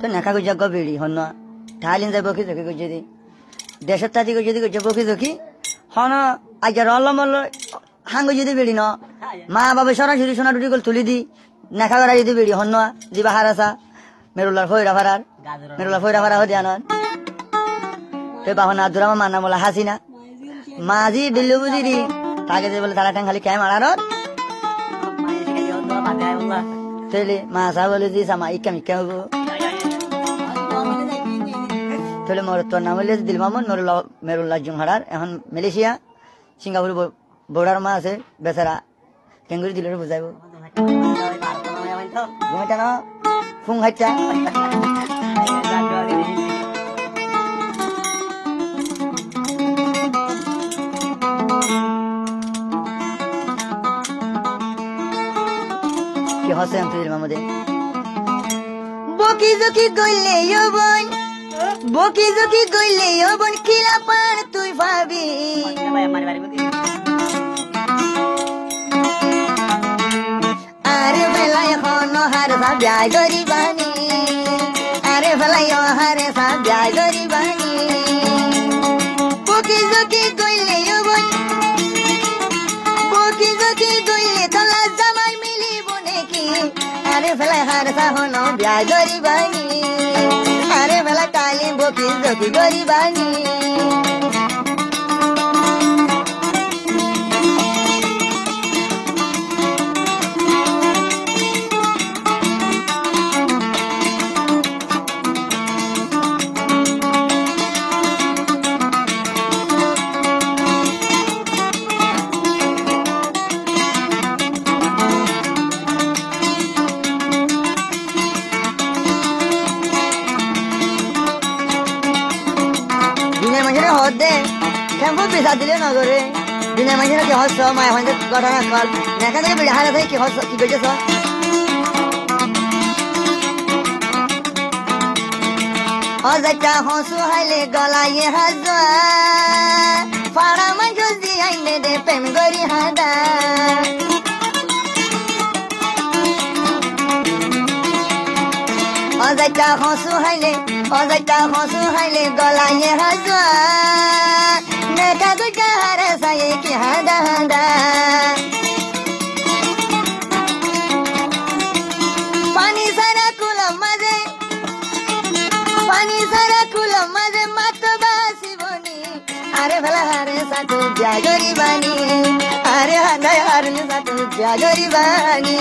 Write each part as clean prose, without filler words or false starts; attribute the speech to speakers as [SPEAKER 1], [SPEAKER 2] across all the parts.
[SPEAKER 1] তো নেখা গুজা গবিড়ি হন ঠালিন যায় বকি জকি গুজে দি দেশের তাজি গুজে দি গুজে বকি জকি হন আজ রল মল হাঙ্গ যদি বেড়ি ন মা বাবা সরাসরি সোনা টুটি তুলি দি নেখা করা যদি বেড়ি হন দিবা হারাসা মেরুলার ফয়রা ভাড়া হদিয়া নন তো বাহন আদুরামা মানা বলা হাসিনা মাঝি দিল্লু বুঝিরি তাকে যে বলে তারা ঠ্যাং খালি ক্যাম আড়ার তাহলে মা সা বলে দিস আমা ইকাম ইকাম হবো তাহলে মোর তোর নাম হলে দিল মামুন মেরুল্লাহ জুমহারার এখন মালয়েশিয়া সিঙ্গাপুর বোর্ডার মা আছে বেচারা টেঙ্গুরি দিলের বুঝাইব ঘুমাইটা না ফুং হাইটা কি হসে আমি দিল মামুদে বকি জকি কইলে বোন বকি জকি কইলে বোন কিলা পার তুই ভাবি আরে বেলাই হন হার সাব্যাই গরিবানি আরে বেলাই হার সাব্যাই গরিবানি বকি জকি কইলে বোন বকি জকি কইলে তোলা জামাই মিলিব নাকি আরে বেলাই হার সাহন ব্যাই গরিবানি আরে বেলা কালি বকি jockey গরিবানি bisa dile no gore dina majina ki hosso mai hande gotana kal neka de bida hala thai ki hosso ki beje so ozata hosu hale gala ye hazwa fara manjozi aine de pem gori hada ozata hosu hale gala ye hazwa neka guja hara saye ki hada hada pani sara kulam maze matbasi boni are bhala hare satu jagori bani are hada hare satu jagori bani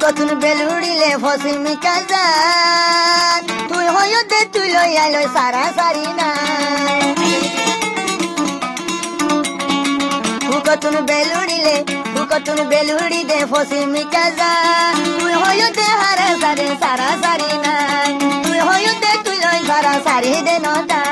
[SPEAKER 1] কতন বেলুড়িলে ফসিম কাজান তুই হইও দে তুই লইয়া লই সারা সারি না কতন বেলুড়ি দে ফসিম কাজান তুই হইও দে হারা সারে সারা সারি না তুই হইও দে তুই লই সারা সারি দে নদা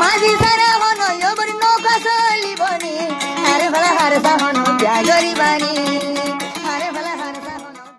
[SPEAKER 1] মাঝি সারা হন নৌকা চলিবনি আরে ভালা হারে সাহন ব্যাগরি বানি